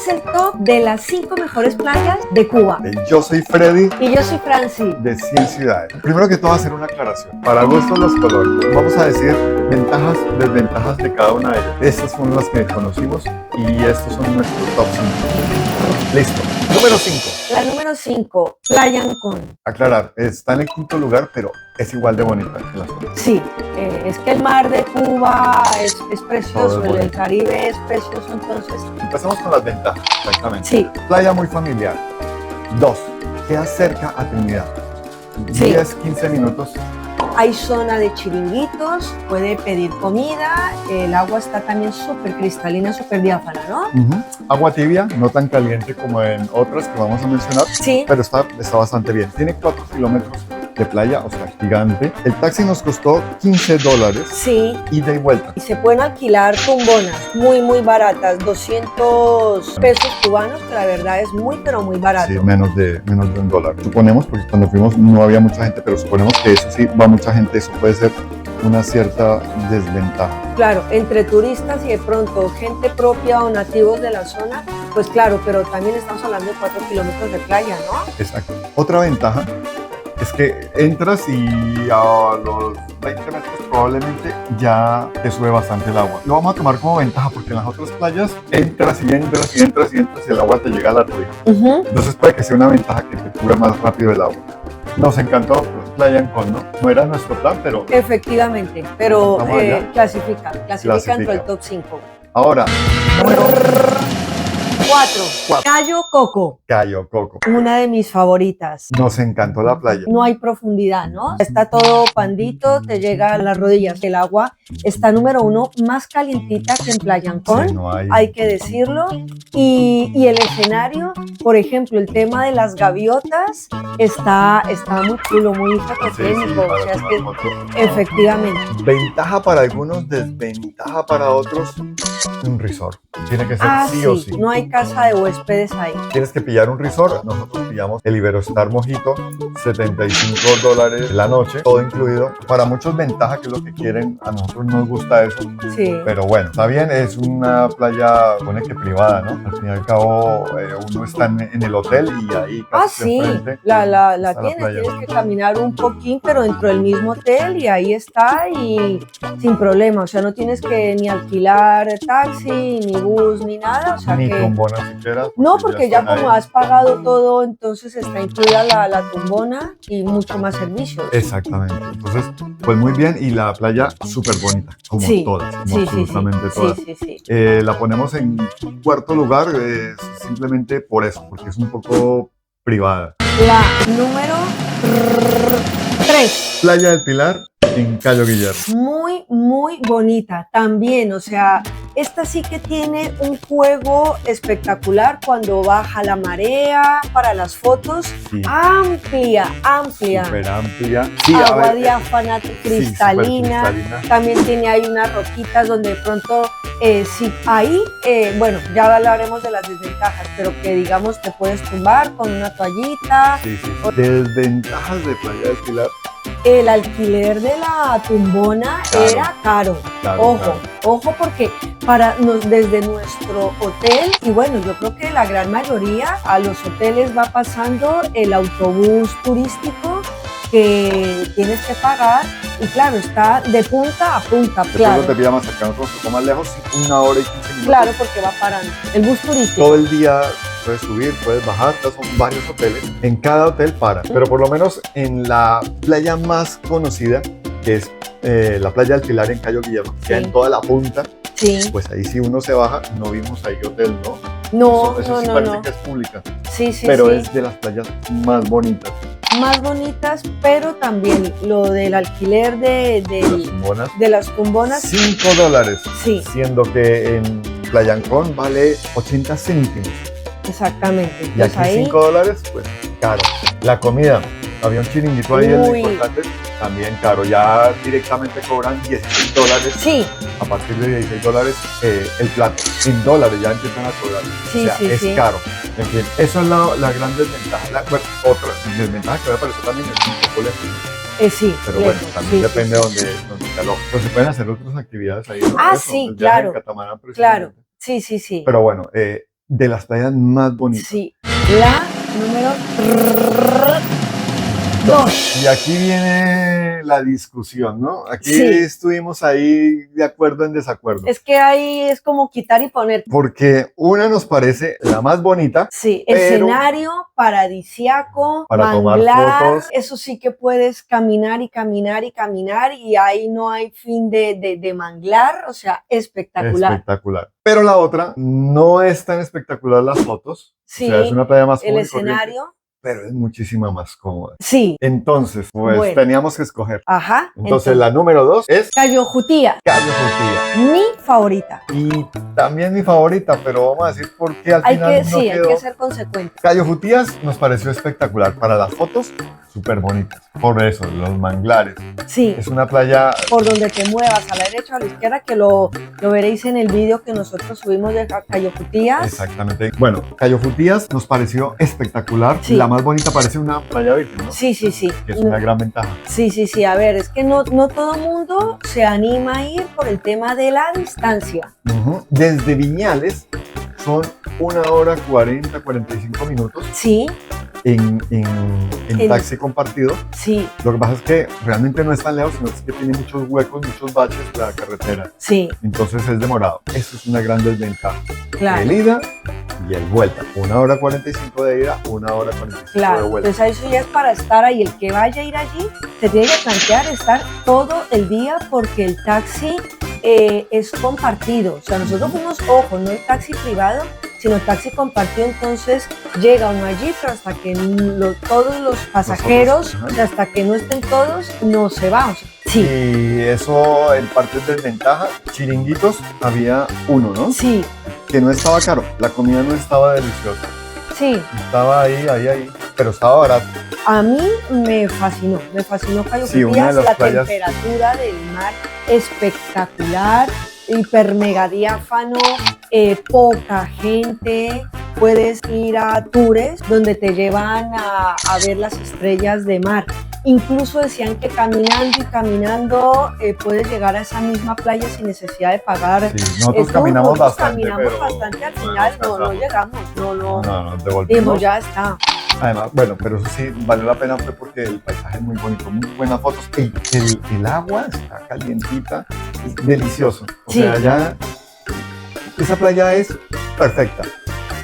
es el top de las 5 mejores playas de Cuba. Yo soy Freddy Y yo soy Franci. de 100 ciudades. Primero que todo, hacer una aclaración. Para gustos los colores. Vamos a decir ventajas, desventajas de cada una de ellas. Estas son las que conocimos y estos son nuestros top 5. Listo. Número 5. La número 5, Playa Ancón. Aclarar, está en el quinto lugar, pero es igual de bonita que las otras. Sí, es que el mar de Cuba es precioso, Todo es el Caribe es precioso, entonces... Empezamos con las ventajas, exactamente. Sí. Playa muy familiar. 2. Queda cerca a Trinidad. Sí. 10-15 minutos. Hay zona de chiringuitos, puede pedir comida, el agua está también súper cristalina, súper diáfana, ¿no? Agua tibia, no tan caliente como en otras que vamos a mencionar, Sí. pero está bastante bien. Tiene 4 kilómetros de playa, o sea, gigante. El taxi nos costó $15, Sí, ida y vuelta. y se pueden alquilar tumbonas muy baratas, 200 pesos cubanos, que la verdad es muy, pero muy barato. Sí, menos de $1. Suponemos, porque cuando fuimos no había mucha gente, pero suponemos que eso sí va mucha gente, eso puede ser una cierta desventaja. Claro, entre turistas y de pronto gente propia o nativos de la zona, pues claro, pero también estamos hablando de 4 kilómetros de playa, ¿no? Exacto. Otra ventaja es que entras y a los 20 metros probablemente ya te sube bastante el agua. Lo vamos a tomar como ventaja porque en las otras playas entras y entras y entras y entras y el agua te llega a la rodilla. Entonces puede que sea una ventaja que te cubra más rápido el agua. Nos encantó Playa Ancón, ¿no? No era nuestro plan, pero Efectivamente, pero Vamos allá. clasifica dentro del top 5. ahora, número 4, Cayo Coco, Cayo Coco. una de mis favoritas. Nos encantó la playa. No hay profundidad, ¿no? Está todo pandito, te llega a las rodillas. El agua está número 1, más calientita que en Playa Ancón, Sí, no hay que decirlo. Y el escenario, por ejemplo, el tema de las gaviotas está muy chulo, muy fototécnico. para O sea, es tomar que fotos. efectivamente. Ventaja para algunos, desventaja para otros, un resort. Tiene que ser sí o sí. No hay casa de huéspedes ahí. Tienes que pillar un resort. Nosotros pillamos el Iberostar Mojito, $75 la noche, todo incluido. Para muchos ventaja, que es lo que quieren. A nosotros nos gusta eso. Sí. Pero bueno, está bien, es una playa, pone que privada, ¿no? Al fin y al cabo, uno está en el hotel y ahí casi Sí, enfrente la está la tienes, playa. tienes que caminar un poquín, pero dentro del mismo hotel y ahí está y sin problema, o sea, no tienes que ni alquilar taxi, ni bus, ni nada, o sea Ni que... tumbona siquiera. No, porque ya están como ahí. has pagado todo, entonces está incluida la tumbona y mucho más servicios. Exactamente. Entonces, pues muy bien, y la playa súper bonita, como Sí, todas, como sí, absolutamente todas. sí. La ponemos en cuarto lugar simplemente por eso, porque es un poco privada. La número 3. Playa del Pilar en Cayo Guillermo. Muy bonita también, o sea, esta sí que tiene un juego espectacular cuando baja la marea para las fotos, Sí. amplia, Súper amplia. Sí, a agua ver, diáfana, cristalina, supercristalina. también tiene ahí unas roquitas donde de pronto, sí, ahí, bueno, ya hablaremos de las desventajas, pero que digamos te puedes tumbar con una toallita. Sí. Desventajas de Playa del Pilar. El alquiler de la tumbona Claro. era caro. Claro, Ojo, porque desde nuestro hotel, y bueno, yo creo que la gran mayoría a los hoteles va pasando el autobús turístico que tienes que pagar, y claro, está de punta a punta, Después te pilla más cercano, un poco más lejos, 1 hora y 15 minutos. claro, porque va parando. El bus turístico. Todo el día puedes subir, puedes bajar, son varios hoteles. En cada hotel para, pero por lo menos en la playa más conocida, que es la playa del Pilar en Cayo Guillermo, que Sí. en toda la punta, Sí. pues ahí sí uno se baja. No vimos ahí hotel, ¿no? No, Eso sí no, parece no. que es pública, Sí, pero sí. es de las playas más bonitas. Más bonitas, pero también lo del alquiler Las tumbonas, de las tumbonas, $5, sí, siendo que en Playa Ancón vale 80 céntimos. exactamente. Y Pues aquí $5, pues caro. La comida, había un chiringuito ahí, el Uy. importante, también caro. Ya directamente cobran $16. Sí, A partir de $16 el plato. En dólares ya empiezan a cobrar. Sí, o sea, sí, es sí. caro. En fin, esa es la gran desventaja. Bueno, otra desventaja que me pareció también es un poco lejos. sí. Pero lejos, bueno, también sí, depende sí, donde te alojes. Pues se pueden hacer otras actividades ahí, ¿no? Ah, Eso, sí, el viaje en claro, catamarán, claro. precisamente. Sí. Pero bueno, de las playas más bonitas. Sí, la número 2. Y aquí viene la discusión, ¿no? Aquí Sí. estuvimos ahí de acuerdo en desacuerdo. Es que ahí es como quitar y poner. Porque una nos parece la más bonita. Sí, pero escenario paradisiaco, para tomar manglar, fotos. eso sí que puedes caminar y caminar y caminar y ahí no hay fin de manglar, o sea, espectacular. Espectacular. Pero la otra no es tan espectacular las fotos. Sí, o sea, es una playa más el común y corriente, escenario, pero es muchísima más cómoda. sí, Entonces, pues Bueno. teníamos que escoger. ajá. Entonces, la número 2 es Cayo Jutía, Cayo Jutía. mi favorita. Y también mi favorita, pero vamos a decir por qué al final no Hay quedó. que ser consecuente. Cayo Jutías nos pareció espectacular. Para las fotos, súper bonitas. Por eso, los manglares. Sí, Es una playa. por donde te muevas, a la derecha o a la izquierda, que lo veréis en el vídeo que nosotros subimos de Cayo Jutías. Exactamente. Bueno, Cayo Jutías nos pareció espectacular. Sí. La más bonita parece una playa virgen, ¿no? Sí, sí, sí. Que es una gran ventaja. Sí. A ver, es que no todo mundo se anima a ir por el tema de la distancia. Ujú. Desde Viñales son 1 hora 40, 45 minutos Sí, en En- taxi compartido. sí, Lo que pasa es que realmente no es tan lejos, sino es que tiene muchos huecos, muchos baches la carretera. sí, Entonces es demorado. Eso es una gran desventaja. claro. El ida y el vuelta. 1 hora 45 de ida, 1 hora 45 de Claro, vuelta. entonces eso ya es para estar ahí. El que vaya a ir allí se tiene que plantear estar todo el día porque el taxi es compartido. O sea, nosotros fuimos, ojo, no el taxi privado, sino el taxi compartido. Entonces llega uno allí, pero hasta que todos los pasajeros, ajá. o sea, hasta que no estén todos, no se va. O sea, sí, Y eso en parte es desventaja. Chiringuitos había uno, ¿no? sí, Que no estaba caro. La comida no estaba deliciosa. sí. Estaba ahí, pero estaba barato. A mí me fascinó Cayo Sí, una de Jutías, las la playas- temperatura del mar espectacular, hiper mega diáfano, poca gente, puedes ir a tours donde te llevan a ver las estrellas de mar. Incluso decían que caminando y caminando puedes llegar a esa misma playa sin necesidad de pagar. Sí, nosotros tour. caminamos Nosotros bastante, caminamos pero bastante, al final no alcanzamos. llegamos, no. No, nos Dijimos, devolvimos. ya está. Además, bueno, pero eso sí, valió la pena fue porque el paisaje es muy bonito, muy buenas fotos. El agua está calientita, es delicioso. O Sí. sea, ya esa playa es perfecta.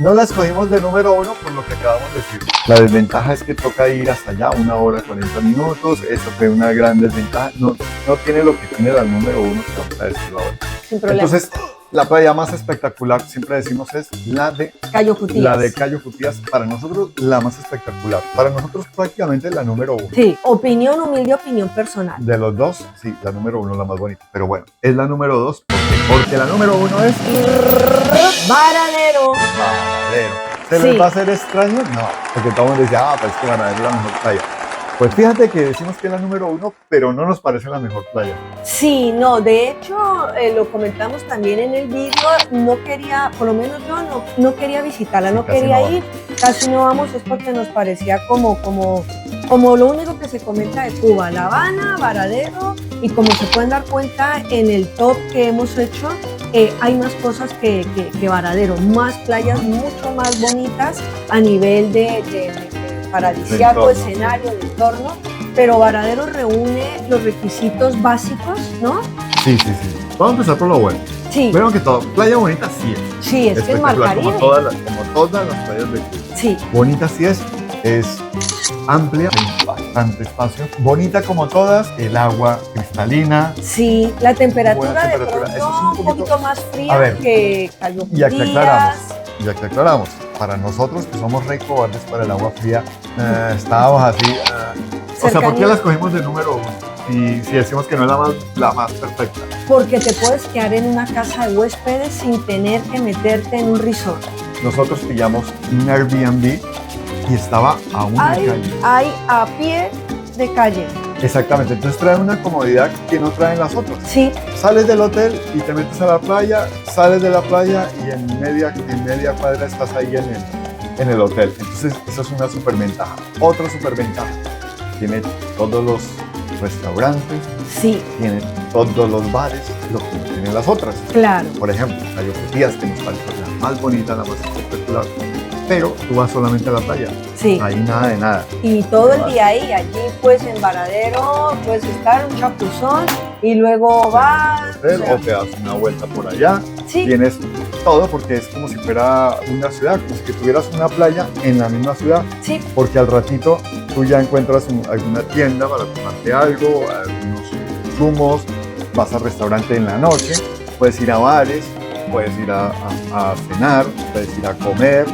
No la escogimos de número 1 por lo que acabamos de decir. La desventaja es que toca ir hasta allá, 1 hora 40 minutos. Eso fue una gran desventaja. No tiene lo que tiene la número 1 que vamos a decirlo ahora. Sin problema. Entonces, la playa más espectacular, siempre decimos, es la de Cayo Jutías. la de Cayo Jutías. Para nosotros, la más espectacular. Para nosotros, prácticamente la número 1. Sí, humilde opinión personal. De los dos, sí, la número 1 la más bonita. Pero bueno, es la número 2. Porque la número 1 es Varadero. Varadero. ¿Se Sí. les va a hacer extraño? No, porque todo el mundo dice, pues que Varadero es la mejor playa. Pues fíjate que decimos que es la número 1, pero no nos parece la mejor playa. Sí, no, de hecho lo comentamos también en el vídeo, no quería, por lo menos yo no quería visitarla, Sí, no casi quería no ir, casi no vamos, es porque nos parecía como lo único que se comenta de Cuba, La Habana, Varadero, y como se pueden dar cuenta en el top que hemos hecho, hay más cosas que Varadero, más playas mucho más bonitas a nivel de paradisíaco, entorno. escenario, de entorno, pero Varadero reúne los requisitos básicos, ¿no? Sí. Vamos a empezar por lo bueno. Sí, Primero que todo, playa bonita sí es. sí, es que es Mar Espectacular, Caribe. como todas las playas de Cuba. Sí, Bonita sí es amplia, hay bastante espacio. Bonita como todas, el agua cristalina. sí, la temperatura, Buena de temperatura, pronto eso es un un poquito- poquito más A fría ver, que Cayo Y aquí Jutías. aclaramos, para nosotros que somos rey cobardes para el agua fría, estábamos así. O sea, ¿por qué Cercanía. la escogimos de número 1? Si decimos que no es la más perfecta. Porque te puedes quedar en una casa de huéspedes sin tener que meterte en un resort. Nosotros pillamos un Airbnb y estaba a una calle. Hay a pie de calle. Exactamente, entonces trae una comodidad que no traen las otras. Sí, Sales del hotel y te metes a la playa, sales de la playa y en media cuadra estás ahí en el hotel. Entonces, esa es una superventaja. Otra superventaja, tiene todos los restaurantes, sí, tiene todos los bares, lo que no tienen las otras. Claro. Por ejemplo, Cayo Frutías, que nos parece la más bonita, la más espectacular, pero tú vas solamente a la playa, Sí. ahí nada de nada. Y todo el día ahí, allí pues en Varadero puedes estar un chapuzón y luego vas. O te das una vuelta por allá, Sí. tienes todo porque es como si fuera una ciudad, como si tuvieras una playa en la misma ciudad, Sí, porque al ratito tú ya encuentras alguna tienda para tomarte algo, algunos zumos, vas al restaurante en la noche, puedes ir a bares, puedes ir a cenar, puedes ir a comer,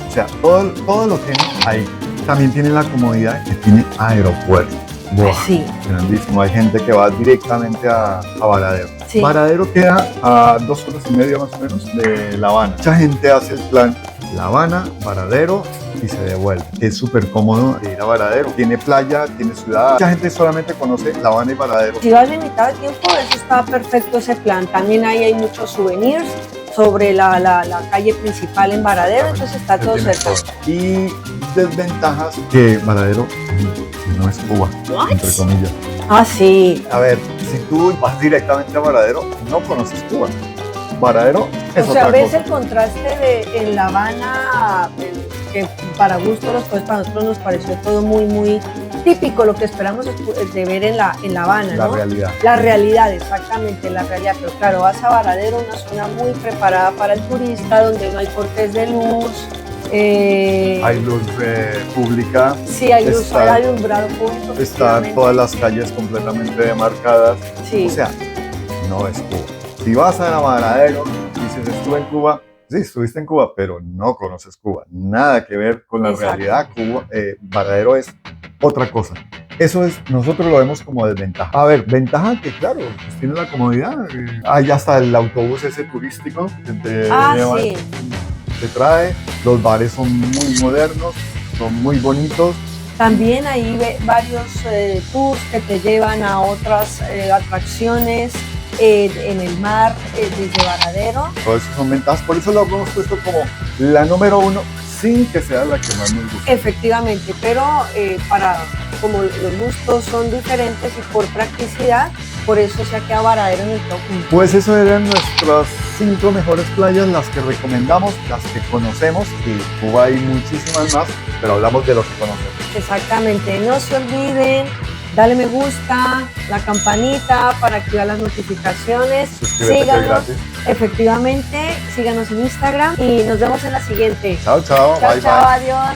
o sea, todo lo tiene ahí. También tiene la comodidad que tiene aeropuerto. Buah, sí, grandísimo. Hay gente que va directamente a Varadero. sí. Varadero queda a 2 horas y media más o menos de La Habana. Mucha gente hace el plan La Habana, Varadero y se devuelve. Es súper cómodo de ir a Varadero. Tiene playa, tiene ciudad. Mucha gente solamente conoce La Habana y Varadero. Si vas limitado de tiempo, eso está perfecto ese plan. También ahí hay muchos souvenirs sobre la calle principal en Varadero, entonces está todo Tiene cerca. todo. Y desventajas que Varadero no es Cuba, entre comillas. Ah, sí. A ver, si tú vas directamente a Varadero, no conoces Cuba. Varadero es O sea, otra ves cosa. el contraste de en La Habana, que para gusto pues para nosotros nos pareció todo muy típico, lo que esperamos de ver en La Habana, La ¿no? realidad. La realidad, exactamente, la realidad. Pero claro, vas a Varadero, una zona muy preparada para el turista, donde no hay cortes de luz. Hay luz pública, Sí, hay luz, está- hay alumbrado público. están efectivamente. todas las calles completamente demarcadas. Sí. O sea, no es Cuba. Si vas a Varadero, dices estuve en Cuba, sí, estuviste en Cuba, pero no conoces Cuba. Nada que ver con la Exacto. realidad. Varadero es otra cosa. Eso es, nosotros lo vemos como desventaja. A ver, ventaja que claro, pues tiene la comodidad. Hay hasta el autobús ese turístico que te lleva, Sí. te trae. Los bares son muy modernos, son muy bonitos. También hay varios tours que te llevan a otras atracciones en el mar desde Varadero. Todas esas son ventajas. Por eso lo hemos puesto como la número 1, sin que sea la que más nos gusta. Efectivamente, pero como los gustos son diferentes y por practicidad, por eso se ha quedado Varadero en el top 1. Pues eso eran nuestras 5 mejores playas, las que recomendamos, las que conocemos, y Cuba hay muchísimas más, pero hablamos de lo que conocemos. Exactamente, no se olviden, dale me gusta, la campanita para activar las notificaciones, Suscríbete, que es síganos, gratis. efectivamente, síganos en Instagram y nos vemos en la siguiente. Chao, chao, Chao, bye, chao, bye. adiós.